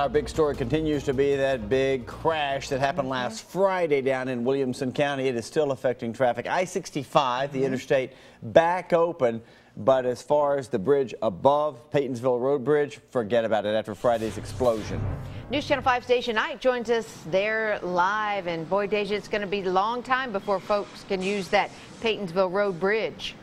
Our big story continues to be that big crash that happened last Friday down in Williamson County. It is still affecting traffic. I-65, the interstate, back open. But as far as the bridge above Paytonsville Road Bridge, forget about it after Friday's explosion. News Channel 5's Deja Knight joins us there live. And boy, Deja, it's going to be a long time before folks can use that Paytonsville Road Bridge.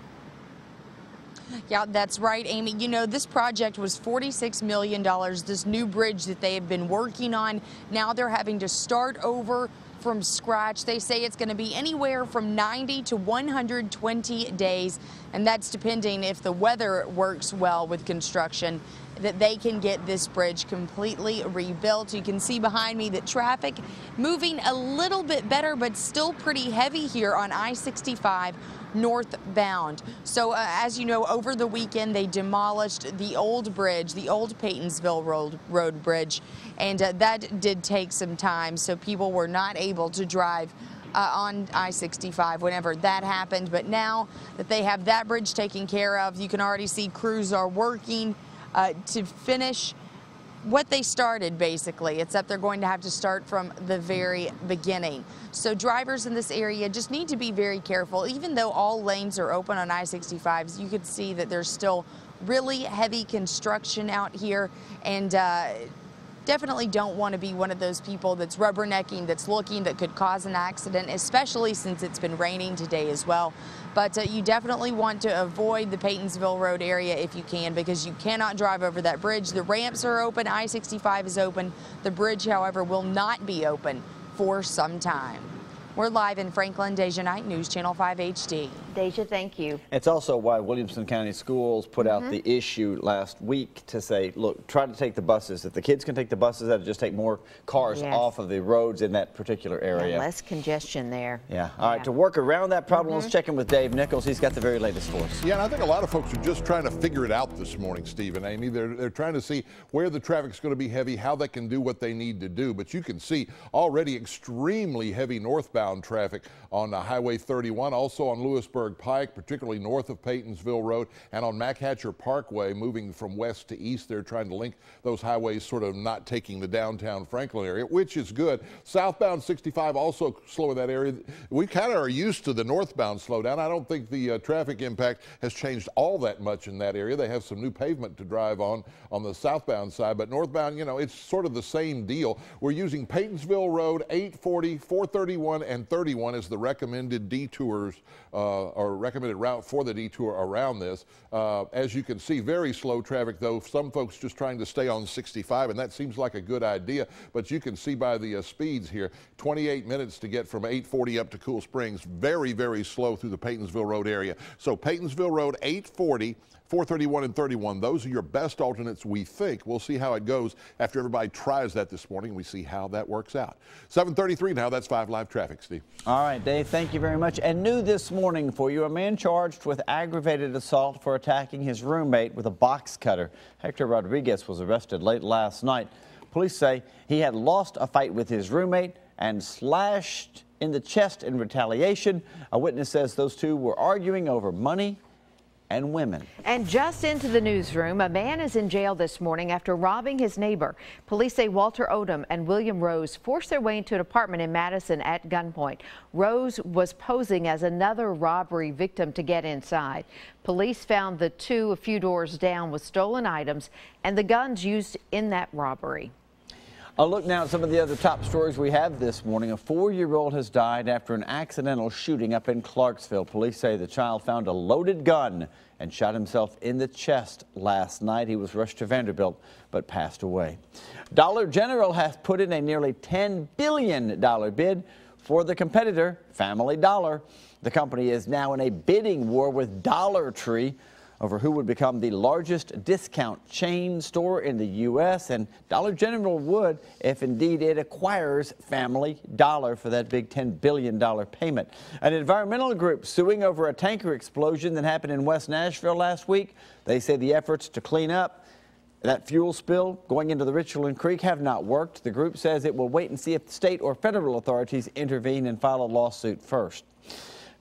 Yeah, that's right, Amy. You know, this project was $46 million, this new bridge that they have been working on. Now they're having to start over from scratch. They say it's going to be anywhere from 90 to 120 days, and that's depending if the weather works well with construction, that they can get this bridge completely rebuilt. You can see behind me that traffic moving a little bit better, but still pretty heavy here on I-65 northbound. So as you know, over the weekend they demolished the old bridge, the old Paytonsville Road Bridge, and that did take some time, so people were not able to drive on I-65 whenever that happened. But now that they have that bridge taken care of, you can already see crews are working to finish what they started, basically, except they're going to have to start from the very beginning. So drivers in this area just need to be very careful. Even though all lanes are open on I-65, you could see that there's still really heavy construction out here, and definitely don't want to be one of those people that's rubbernecking, that's looking, that could cause an accident, especially since it's been raining today as well. But you definitely want to avoid the Paytonsville Road area if you can, because you cannot drive over that bridge. The ramps are open, I-65 is open. The bridge, however, will not be open for some time. We're live in Franklin. Deja Knight, News Channel 5 HD. Deja, thank you. It's also why Williamson County Schools put out the issue last week to say, look, try to take the buses. If the kids can take the buses, that'll just take more cars off of the roads in that particular area. And less congestion there. Yeah. All right, to work around that problem, let's check in with Dave Nichols. He's got the very latest for us. Yeah, and I think a lot of folks are just trying to figure it out this morning, Steve and Amy. They're trying to see where the traffic's going to be heavy, how they can do what they need to do. But you can see already extremely heavy northbound traffic on Highway 31, also on Lewisburg Pike, particularly north of Paytonsville Road, and on MacHatcher Parkway, moving from west to east. They're trying to link those highways, sort of not taking the downtown Franklin area, which is good. Southbound 65 also slow in that area. We kind of are used to the northbound slowdown. I don't think the traffic impact has changed all that much in that area. They have some new pavement to drive on the southbound side, but northbound, you know, it's sort of the same deal. We're using Paytonsville Road, 840, 431, and 31 as the recommended detours or recommended route for the detour around this. As you can see, very slow traffic, though. Some folks just trying to stay on 65, and that seems like a good idea. But you can see by the speeds here, 28 minutes to get from 840 up to Cool Springs. Very, very slow through the Paytonsville Road area. So Paytonsville Road, 840, 431 and 31. Those are your best alternates, we think. We'll see how it goes after everybody tries that this morning. We see how that works out. 7:33 now. That's 5 Live Traffic, Steve. All right, Dave, thank you very much. And new this morning for you, a man charged with aggravated assault for attacking his roommate with a box cutter. Hector Rodriguez was arrested late last night. Police say he had lost a fight with his roommate and slashed in the chest in retaliation. A witness says those two were arguing over money and women. And just into the newsroom, a man is in jail this morning after robbing his neighbor. Police say Walter Odom and William Rose forced their way into an apartment in Madison at gunpoint. Rose was posing as another robbery victim to get inside. Police found the two a few doors down with stolen items and the guns used in that robbery. A look now at some of the other top stories we have this morning. A 4-year-old has died after an accidental shooting up in Clarksville. Police say the child found a loaded gun and shot himself in the chest last night. He was rushed to Vanderbilt but passed away. Dollar General has put in a nearly $10 billion bid for the competitor, Family Dollar. The company is now in a bidding war with Dollar Tree over who would become the largest discount chain store in the U.S. And Dollar General would if indeed it acquires Family Dollar for that big $10 billion payment. An environmental group suing over a tanker explosion that happened in West Nashville last week. They say the efforts to clean up that fuel spill going into the Richland Creek have not worked. The group says it will wait and see if the state or federal authorities intervene and file a lawsuit first.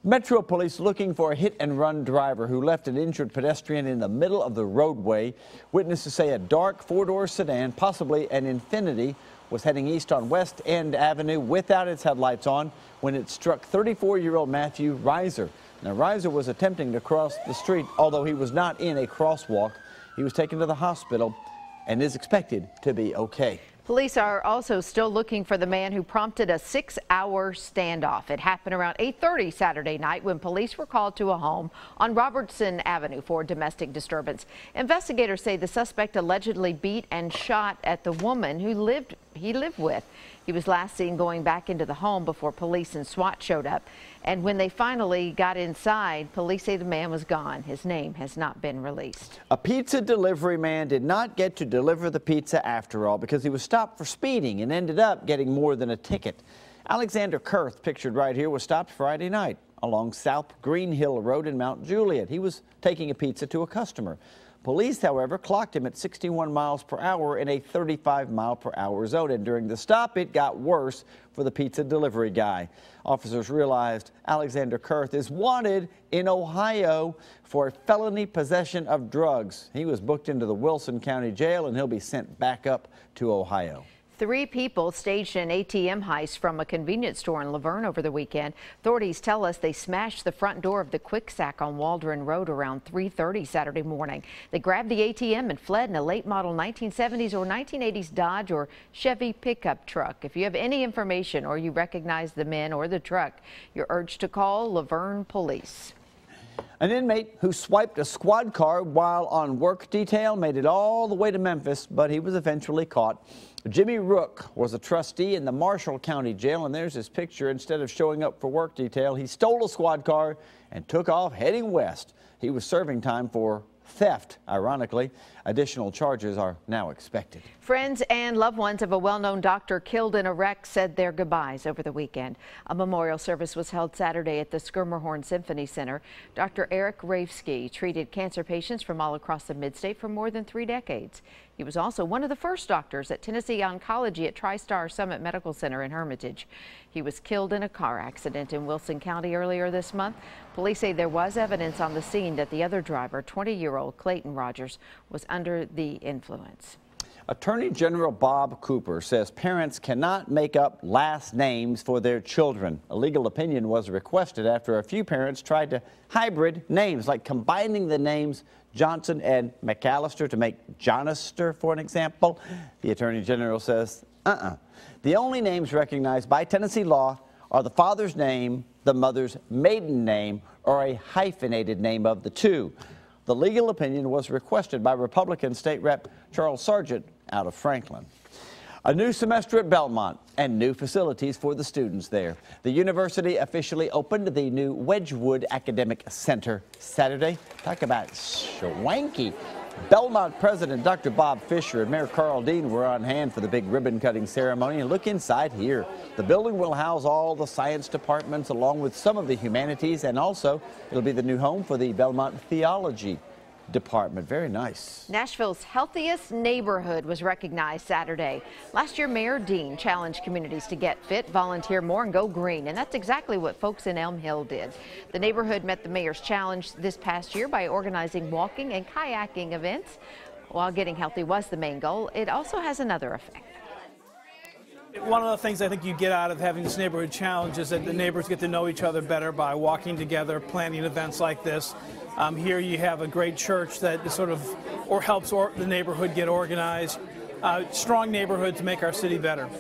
Metro Police looking for a hit-and-run driver who left an injured pedestrian in the middle of the roadway. Witnesses say a dark four-door sedan, possibly an Infiniti, was heading east on West End Avenue without its headlights on when it struck 34-year-old Matthew Reiser. Now, Reiser was attempting to cross the street, although he was not in a crosswalk. He was taken to the hospital and is expected to be okay. Police are also still looking for the man who prompted a 6-hour standoff. It happened around 8:30 Saturday night when police were called to a home on Robertson Avenue for domestic disturbance. Investigators say the suspect allegedly beat and shot at the woman who he lived with. He was last seen going back into the home before police and SWAT showed up. And when they finally got inside, police say the man was gone. His name has not been released. A pizza delivery man did not get to deliver the pizza after all because he was stopped for speeding and ended up getting more than a ticket. Alexander Kurth, pictured right here, was stopped Friday night along South Green Hill Road in Mount Juliet. He was taking a pizza to a customer. Police, however, clocked him at 61 miles per hour in a 35-mile-per-hour zone, and during the stop, it got worse for the pizza delivery guy. Officers realized Alexander Kurth is wanted in Ohio for felony possession of drugs. He was booked into the Wilson County Jail, and he'll be sent back up to Ohio. 3 people staged an ATM heist from a convenience store in Laverne over the weekend. Authorities tell us they smashed the front door of the Quick Sack on Waldron Road around 3:30 Saturday morning. They grabbed the ATM and fled in a late model 1970s or 1980s Dodge or Chevy pickup truck. If you have any information or you recognize the men or the truck, you're urged to call Laverne Police. An inmate who swiped a squad car while on work detail made it all the way to Memphis, but he was eventually caught. Jimmy Rook was a trustee in the Marshall County Jail, and there's his picture. Instead of showing up for work detail, he stole a squad car and took off heading west. He was serving time for theft, ironically. Additional charges are now expected. Friends and loved ones of a well-known doctor killed in a wreck said their goodbyes over the weekend. A memorial service was held Saturday at the Skirmerhorn Symphony Center. Dr. Eric Ravsky treated cancer patients from all across the Mid-State for more than 3 decades. He was also one of the first doctors at Tennessee Oncology at TriStar Summit Medical Center in Hermitage. He was killed in a car accident in Wilson County earlier this month. Police say there was evidence on the scene that the other driver, 20-year-old Clayton Rogers, was under the influence. Attorney General Bob Cooper says parents cannot make up last names for their children. A legal opinion was requested after a few parents tried to hybrid names, like combining the names Johnson and McAllister to make Johnister, for an example. The Attorney General says, The only names recognized by Tennessee law are the father's name, the mother's maiden name, or a hyphenated name of the two. The legal opinion was requested by Republican State Rep Charles Sargent out of Franklin. A new semester at Belmont and new facilities for the students there. The university officially opened the new Wedgwood Academic Center Saturday. Talk about swanky. Belmont President Dr. Bob Fisher and Mayor Carl Dean were on hand for the big ribbon-cutting ceremony. And look inside here. The building will house all the science departments along with some of the humanities, and also it'll be the new home for the Belmont Theology Department. Very nice. Nashville's healthiest neighborhood was recognized Saturday. Last year, Mayor Dean challenged communities to get fit, volunteer more, and go green. And that's exactly what folks in Elm Hill did. The neighborhood met the mayor's challenge this past year by organizing walking and kayaking events. While getting healthy was the main goal, it also has another effect. One of the things I think you get out of having this neighborhood challenge is that the neighbors get to know each other better by walking together, planning events like this. Here you have a great church that helps the neighborhood get organized. Strong neighborhoods make our city better.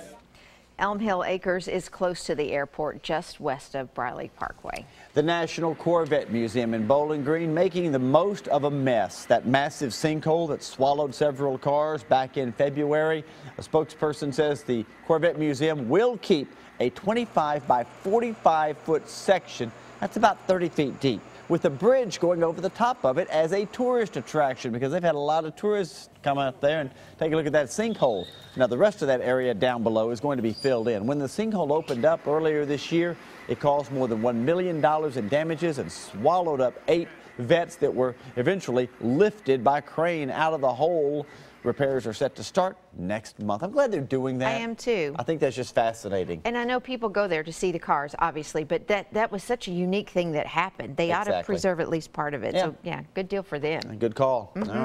Elm Hill Acres is close to the airport, just west of Briley Parkway. The National Corvette Museum in Bowling Green making the most of a mess. That massive sinkhole that swallowed several cars back in February. A spokesperson says the Corvette Museum will keep a 25 by 45 foot section. That's about 30 feet deep, with a bridge going over the top of it as a tourist attraction, because they've had a lot of tourists come out there and take a look at that sinkhole. Now, the rest of that area down below is going to be filled in. When the sinkhole opened up earlier this year, it caused more than $1 million in damages and swallowed up 8 vets that were eventually lifted by crane out of the hole. Repairs are set to start next month. I'm glad they're doing that. I am too. I think that's just fascinating. And I know people go there to see the cars, obviously, but that was such a unique thing that happened. They ought to preserve at least part of it. Yeah. So, yeah, good deal for them. Good call. All right.